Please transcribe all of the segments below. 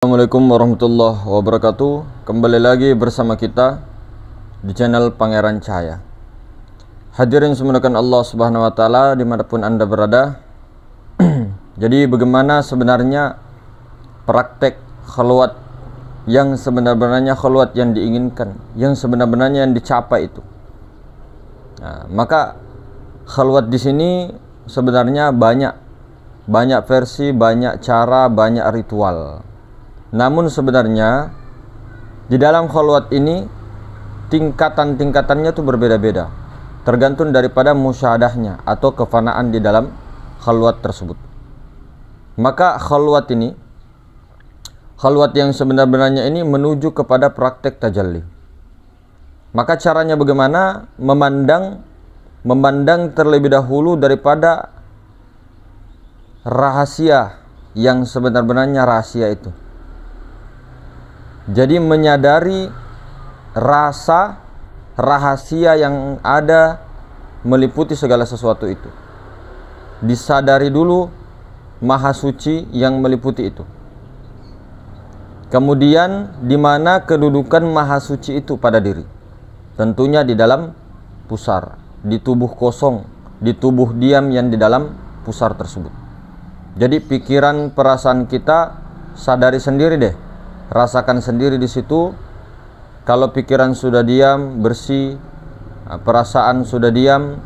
Assalamualaikum warahmatullahi wabarakatuh. Kembali lagi bersama kita di channel Pangeran Cahaya. Hadirin semuanya Allah Subhanahu wa taala dimanapun Anda berada. Jadi bagaimana sebenarnya praktek khalwat yang sebenarnya khalwat yang diinginkan, yang sebenarnya yang dicapai itu. Nah, maka khalwat di sini sebenarnya banyak versi, banyak cara, banyak ritual. Namun sebenarnya di dalam khalwat ini tingkatan-tingkatannya itu berbeda-beda, tergantung daripada musyahadahnya atau kefanaan di dalam khalwat tersebut. Maka khalwat yang sebenarnya ini menuju kepada praktek tajalli. Maka caranya bagaimana? Memandang terlebih dahulu daripada rahasia yang sebenarnya rahasia itu. Jadi menyadari rasa rahasia yang ada meliputi segala sesuatu itu. Disadari dulu Maha Suci yang meliputi itu. Kemudian di mana kedudukan Maha Suci itu pada diri? Tentunya di dalam pusar, di tubuh kosong, di tubuh diam yang di dalam pusar tersebut. Jadi pikiran perasaan kita sadari sendiri deh. Rasakan sendiri di situ. Kalau pikiran sudah diam, bersih, perasaan sudah diam,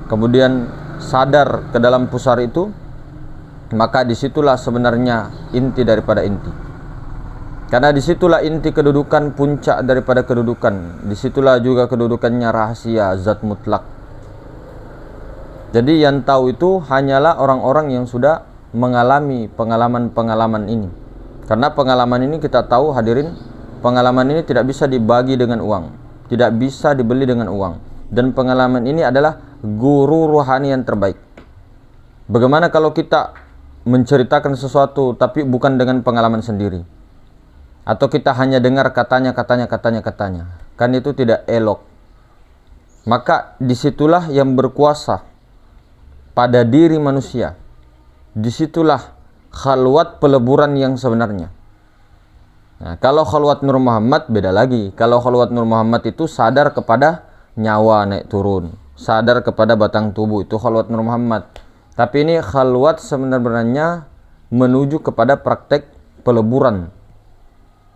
kemudian sadar ke dalam pusar itu, maka disitulah sebenarnya inti daripada inti. Karena disitulah inti kedudukan, puncak daripada kedudukan. Disitulah juga kedudukannya rahasia zat mutlak. Jadi yang tahu itu hanyalah orang-orang yang sudah mengalami pengalaman-pengalaman ini. Karena pengalaman ini kita tahu hadirin, pengalaman ini tidak bisa dibagi dengan uang, tidak bisa dibeli dengan uang. Dan pengalaman ini adalah guru rohani yang terbaik. Bagaimana kalau kita menceritakan sesuatu tapi bukan dengan pengalaman sendiri? Atau kita hanya dengar katanya, kan itu tidak elok. Maka disitulah yang berkuasa pada diri manusia. Disitulah khalwat peleburan yang sebenarnya. Nah, kalau khalwat Nur Muhammad beda lagi. Kalau khalwat Nur Muhammad itu sadar kepada nyawa naik turun, sadar kepada batang tubuh, itu khalwat Nur Muhammad. Tapi ini khalwat sebenarnya menuju kepada praktek peleburan.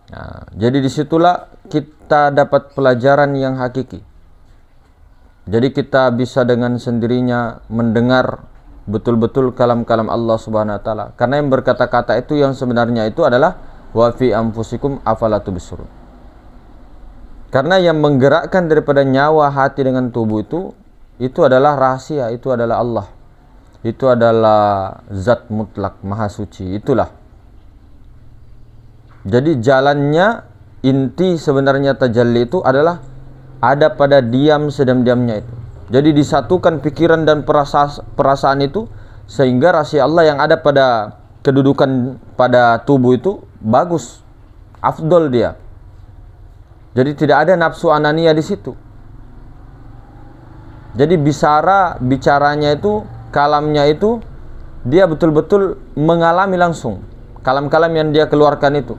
Nah, jadi disitulah kita dapat pelajaran yang hakiki. Jadi kita bisa dengan sendirinya mendengar betul-betul kalam-kalam Allah Subhanahu wa taala. Karena yang berkata-kata itu yang sebenarnya itu adalah wa fi anfusikum afala tubsirun. Karena yang menggerakkan daripada nyawa, hati dengan tubuh itu adalah rahasia, itu adalah Allah. Itu adalah zat mutlak, Maha Suci, itulah. Jadi jalannya inti sebenarnya tajalli itu adalah ada pada diam sedam-diamnya itu. Jadi disatukan pikiran dan perasaan itu sehingga rahasia Allah yang ada pada kedudukan pada tubuh itu bagus, afdol dia. Jadi tidak ada nafsu anania di situ. Jadi bicaranya itu, kalamnya itu dia betul-betul mengalami langsung. Kalam-kalam yang dia keluarkan itu,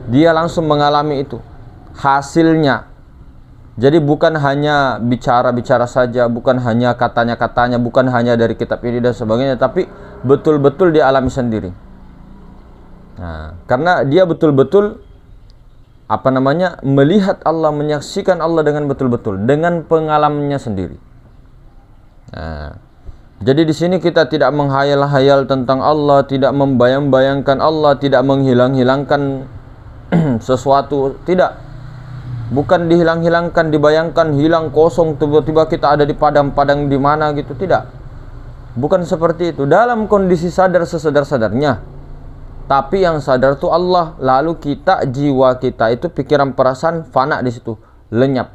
dia langsung mengalami itu hasilnya. Jadi bukan hanya bicara-bicara saja, bukan hanya katanya-katanya, bukan hanya dari kitab ini dan sebagainya, tapi betul-betul dia alami sendiri. Nah, karena dia betul-betul melihat Allah, menyaksikan Allah dengan betul-betul, dengan pengalamannya sendiri. Nah, jadi di sini kita tidak menghayal-hayal tentang Allah, tidak membayang-bayangkan Allah, tidak menghilang-hilangkan sesuatu, tidak. Bukan dihilang-hilangkan, dibayangkan hilang kosong, tiba-tiba kita ada di padang-padang di mana gitu, tidak. Bukan seperti itu. Dalam kondisi sadar sesadar-sadarnya. Tapi yang sadar itu Allah. Lalu kita, jiwa kita itu pikiran perasaan fana di situ, lenyap.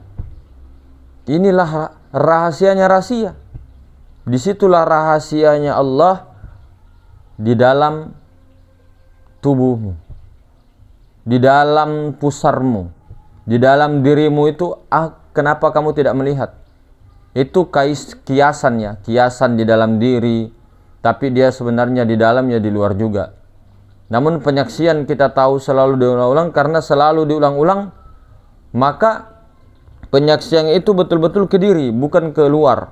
Inilah rahasianya rahasia. Disitulah rahasianya Allah di dalam tubuhmu, di dalam pusarmu. Di dalam dirimu itu, kenapa kamu tidak melihat? Itu kiasan ya, kiasan di dalam diri, tapi dia sebenarnya di dalam ya di luar juga. Namun penyaksian kita tahu selalu diulang-ulang, karena selalu diulang-ulang maka penyaksian itu betul-betul ke diri, bukan ke luar.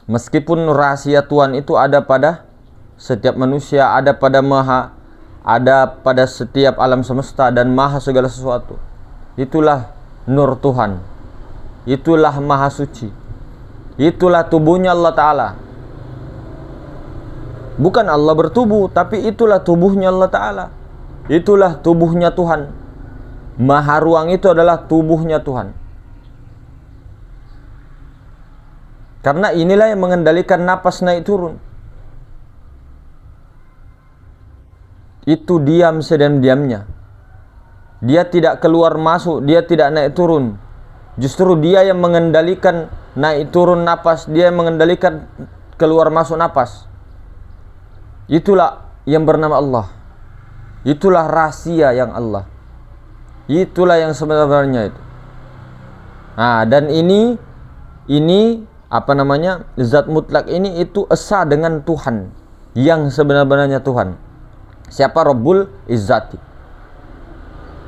Meskipun rahasia Tuhan itu ada pada setiap manusia, ada pada setiap alam semesta dan maha segala sesuatu. Itulah nur Tuhan, itulah maha suci, itulah tubuhnya Allah Ta'ala. Bukan Allah bertubuh, tapi itulah tubuhnya Allah Ta'ala. Itulah tubuhnya Tuhan. Maha ruang itu adalah tubuhnya Tuhan. Karena inilah yang mengendalikan napas naik turun. Itu diam sedang-diamnya. Dia tidak keluar masuk, dia tidak naik turun. Justru dia yang mengendalikan naik turun napas, dia yang mengendalikan keluar masuk napas. Itulah yang bernama Allah. Itulah rahasia yang Allah. Itulah yang sebenarnya itu. Nah, dan ini apa namanya? Zat mutlak ini itu esa dengan Tuhan yang sebenarnya Tuhan. Siapa? Rabbul Izzati.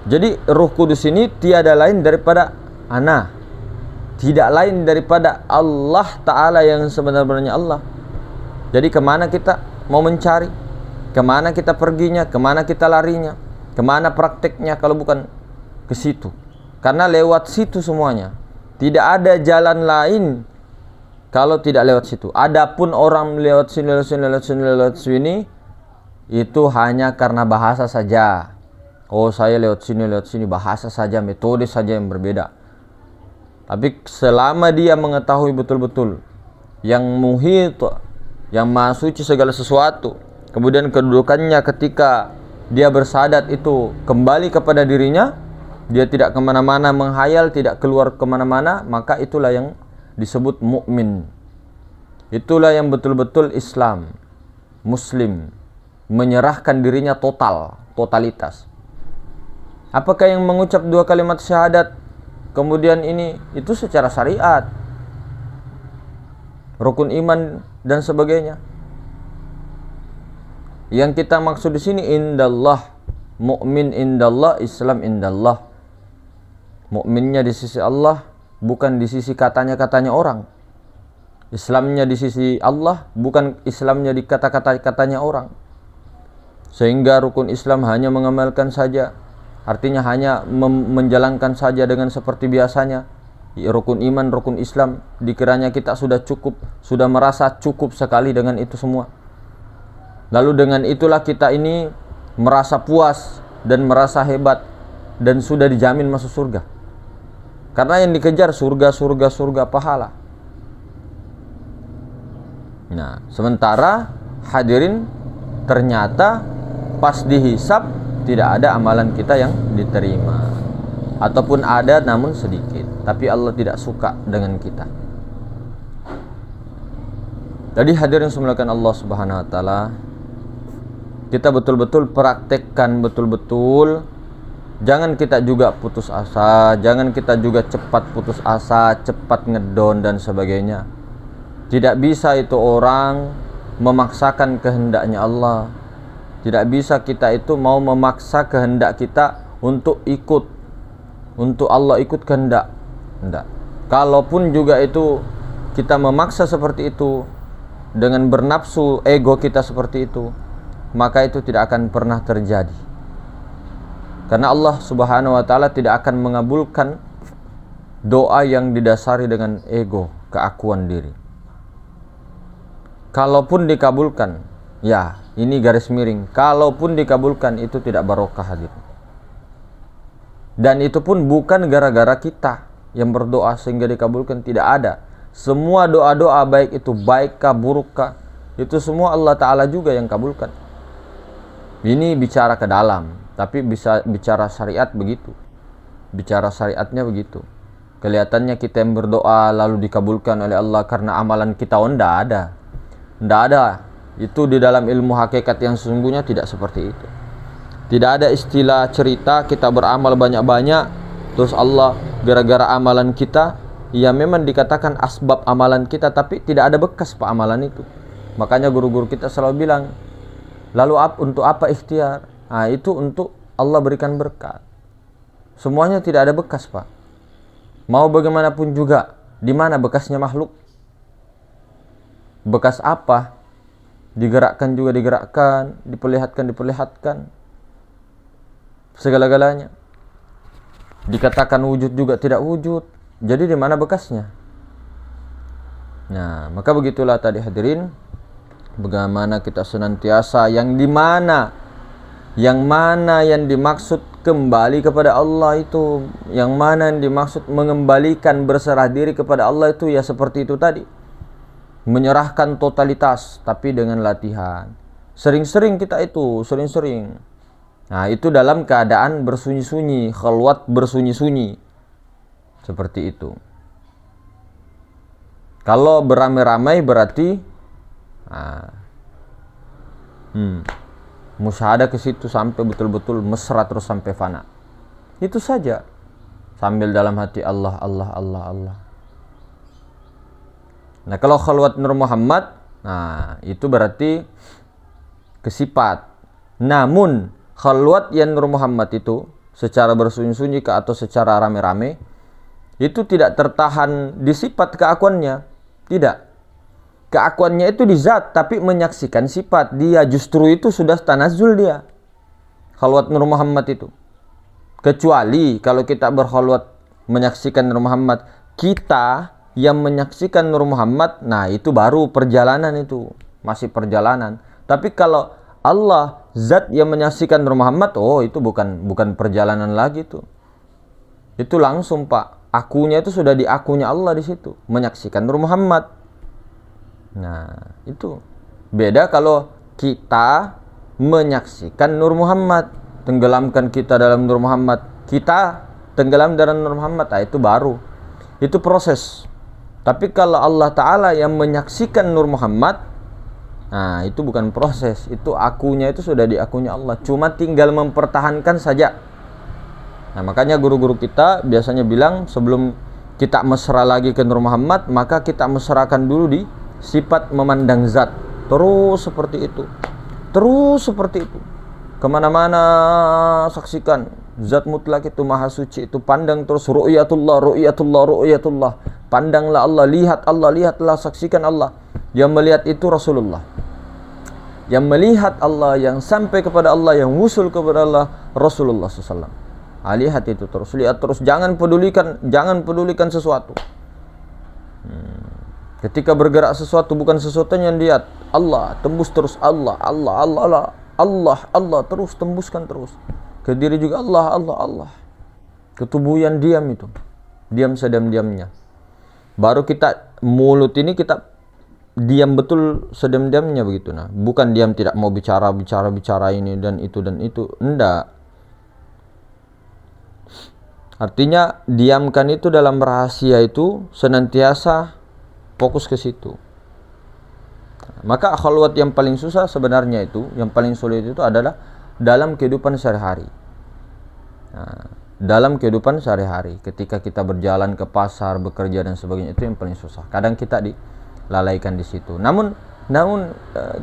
Jadi Ruh Kudus ini tiada lain daripada Ana, tidak lain daripada Allah Ta'ala yang sebenarnya Allah. Jadi kemana kita mau mencari? Kemana kita perginya? Kemana kita larinya? Kemana prakteknya kalau bukan ke situ? Karena lewat situ semuanya. Tidak ada jalan lain kalau tidak lewat situ. Adapun orang lewat sini itu hanya karena bahasa saja. Oh, saya lewat sini, bahasa saja, metode saja yang berbeda. Tapi selama dia mengetahui betul-betul yang muhit, yang maha suci segala sesuatu, kemudian kedudukannya ketika dia bersadat itu kembali kepada dirinya, dia tidak kemana-mana menghayal, tidak keluar kemana-mana, maka itulah yang disebut mukmin. Itulah yang betul-betul Islam, Muslim, menyerahkan dirinya totalitas. Apakah yang mengucap 2 kalimat syahadat kemudian itu secara syariat, rukun iman dan sebagainya. Yang kita maksud di sini indallah, mukmin indallah, Islam indallah. Mukminnya di sisi Allah, bukan di sisi katanya orang. Islamnya di sisi Allah, bukan Islamnya di kata-katanya orang. Sehingga rukun Islam hanya mengamalkan saja, artinya hanya menjalankan saja dengan seperti biasanya. Rukun iman, rukun Islam, dikiranya kita sudah cukup, sudah merasa cukup sekali dengan itu semua. Lalu dengan itulah kita ini merasa puas dan merasa hebat dan sudah dijamin masuk surga. Karena yang dikejar surga pahala. Nah, sementara hadirin ternyata pas dihisab tidak ada amalan kita yang diterima, ataupun ada namun sedikit, tapi Allah tidak suka dengan kita. Jadi hadirin semuanya Allah Subhanahu wa taala, kita betul-betul praktekkan betul-betul. Jangan kita juga putus asa, jangan kita juga cepat putus asa, cepat ngedon dan sebagainya. Tidak bisa itu orang memaksakan kehendaknya Allah. Tidak bisa kita itu mau memaksa kehendak kita untuk ikut, untuk Allah ikut kehendak. Tidak. Kalaupun juga itu kita memaksa seperti itu dengan bernafsu ego kita seperti itu, maka itu tidak akan pernah terjadi. Karena Allah Subhanahu wa taala tidak akan mengabulkan doa yang didasari dengan ego, keakuan diri. Kalaupun dikabulkan, ya, ini garis miring. Kalaupun dikabulkan itu tidak barokah hadir. Dan itu pun bukan gara-gara kita yang berdoa sehingga dikabulkan, tidak ada. Semua doa-doa baik itu baikkah burukkah, itu semua Allah Ta'ala juga yang kabulkan. Ini bicara ke dalam, tapi bisa bicara syariat begitu. Bicara syariatnya begitu. Kelihatannya kita yang berdoa lalu dikabulkan oleh Allah karena amalan kita, tidak ada. Tidak ada. Itu di dalam ilmu hakikat yang sesungguhnya tidak seperti itu. Tidak ada istilah cerita kita beramal banyak-banyak terus Allah gara-gara amalan kita, ya memang dikatakan asbab amalan kita, tapi tidak ada bekas amalan itu. Makanya guru-guru kita selalu bilang, Lalu untuk apa ikhtiar? Nah, itu untuk Allah berikan berkat. Semuanya tidak ada bekas, Pak. Mau bagaimanapun juga, di mana bekasnya makhluk? Bekas apa? Digerakkan juga digerakkan, diperlihatkan. Segala-galanya. Dikatakan wujud juga tidak wujud. Jadi di mana bekasnya? Nah, maka begitulah tadi hadirin, bagaimana kita senantiasa yang mana yang dimaksud kembali kepada Allah itu, yang mana yang dimaksud mengembalikan berserah diri kepada Allah itu, ya seperti itu tadi, menyerahkan totalitas, tapi dengan latihan. Sering-sering kita itu, sering-sering. Nah, itu dalam keadaan bersunyi-sunyi, khalwat bersunyi-sunyi, seperti itu. Kalau beramai-ramai berarti musyahadah ke situ sampai betul-betul mesra terus sampai fana. Itu saja. Sambil dalam hati Allah, Allah, Allah, Allah. Nah, kalau khalwat Nur Muhammad, nah itu berarti kesifat. Namun khalwat yang Nur Muhammad itu secara bersunyi-sunyi atau secara rame-rame itu tidak tertahan di sifat keakuannya. Tidak. Keakuannya itu di zat, tapi menyaksikan sifat. Dia justru itu sudah tanazul dia. Khalwat Nur Muhammad itu. Kecuali kalau kita berkhalwat menyaksikan Nur Muhammad, kita yang menyaksikan Nur Muhammad, nah itu baru perjalanan itu. Masih perjalanan. Tapi kalau Allah, zat yang menyaksikan Nur Muhammad, oh itu bukan perjalanan lagi tuh. Itu langsung, Pak. Akunya itu sudah di akunya Allah di situ, menyaksikan Nur Muhammad. Nah, itu beda kalau kita menyaksikan Nur Muhammad, tenggelamkan kita dalam Nur Muhammad, kita tenggelam dalam Nur Muhammad, nah itu baru, itu proses. Tapi kalau Allah Ta'ala yang menyaksikan Nur Muhammad, nah itu bukan proses, itu akunya itu sudah di akunya Allah, cuma tinggal mempertahankan saja. Nah, makanya guru-guru kita biasanya bilang sebelum kita mesra lagi ke Nur Muhammad, maka kita mesrakan dulu di sifat memandang zat. Terus seperti itu. Terus seperti itu. Kemana-mana saksikan zat mutlak itu maha suci itu. Pandang terus ru'yatullah, ru'yatullah, ru'yatullah. Pandanglah Allah, lihatlah, saksikan Allah. Yang melihat itu Rasulullah. Yang melihat Allah, yang sampai kepada Allah, yang wusul kepada Allah, Rasulullah SAW. Lihat itu terus, lihat terus, jangan pedulikan sesuatu. Ketika bergerak sesuatu bukan sesuatu yang lihat, Allah tembus terus, Allah terus tembuskan terus. Ke diri juga Allah. Ke tubuh yang diam itu, diam sedam-diamnya. Baru kita mulut ini kita diam betul sedam-diamnya begitu. Nah, bukan diam tidak mau bicara ini dan itu, enggak. Artinya diamkan itu dalam rahasia itu senantiasa fokus ke situ. Maka khalwat yang paling susah sebenarnya itu, yang paling sulit itu adalah dalam kehidupan sehari-hari. Nah, dalam kehidupan sehari-hari, ketika kita berjalan ke pasar, bekerja dan sebagainya, itu yang paling susah. Kadang kita dilalaikan di situ. Namun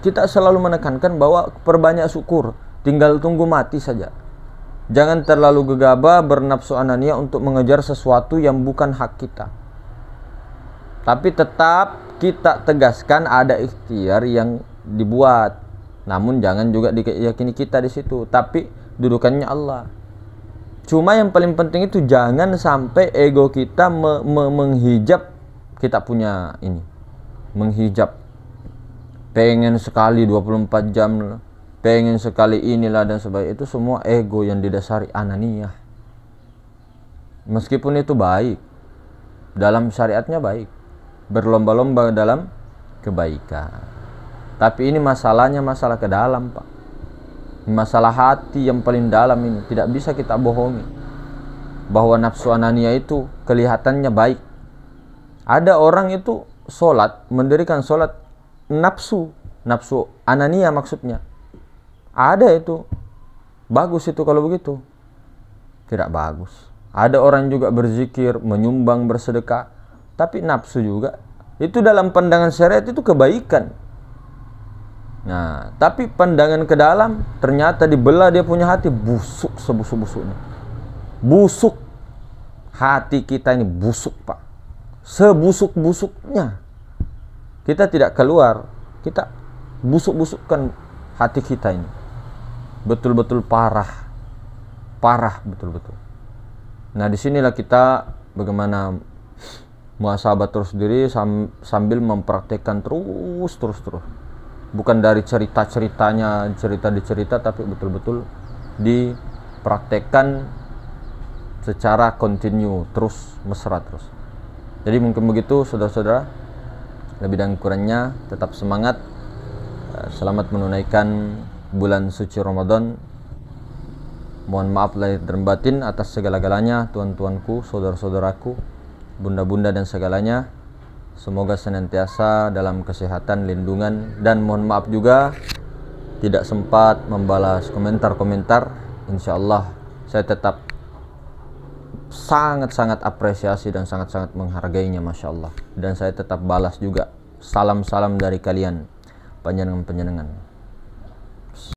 kita selalu menekankan bahwa perbanyak syukur, tinggal tunggu mati saja. Jangan terlalu gegabah bernafsu anania untuk mengejar sesuatu yang bukan hak kita. Tapi tetap kita tegaskan ada ikhtiar yang dibuat. Namun jangan juga diyakini kita di situ. Tapi dudukannya Allah. Cuma yang paling penting itu jangan sampai ego kita menghijab kita punya ini. Menghijab. Pengen sekali 24 jam lah. Pengen sekali inilah dan sebagainya. Itu semua ego yang didasari ananiyah. Meskipun itu baik, dalam syariatnya baik, berlomba-lomba dalam kebaikan. Tapi ini masalahnya masalah ke dalam, Pak. Masalah hati yang paling dalam ini tidak bisa kita bohongi. Bahwa nafsu ananiyah itu kelihatannya baik. Ada orang itu sholat, mendirikan sholat nafsu ananiyah maksudnya. Ada itu. Bagus itu kalau begitu. Tidak bagus. Ada orang juga berzikir, menyumbang, bersedekah, tapi nafsu juga. Itu dalam pandangan syariat itu kebaikan. Nah, tapi pandangan ke dalam ternyata dibelah dia punya hati, busuk sebusuk-busuknya. Busuk. Hati kita ini busuk, Pak. Sebusuk-busuknya. Kita tidak keluar, kita busuk-busukkan hati kita ini. Betul-betul parah. Parah betul-betul. Nah, disinilah kita bagaimana muhasabah terus diri sambil mempraktekkan terus. Bukan dari cerita-ceritanya, cerita tapi betul-betul dipraktekkan secara kontinu, terus mesra terus. Jadi mungkin begitu saudara-saudara. Lebih dan kurangnya tetap semangat. Selamat menunaikan bulan suci Ramadan. Mohon maaf lahir dan batin atas segala-galanya, tuan-tuanku, saudara-saudaraku, bunda-bunda dan segalanya. Semoga senantiasa dalam kesehatan, lindungan, dan mohon maaf juga tidak sempat membalas komentar-komentar. Insya Allah saya tetap sangat-sangat apresiasi dan sangat-sangat menghargainya, Masya Allah. Dan saya tetap balas juga salam-salam dari kalian, panjenengan-panjenengan.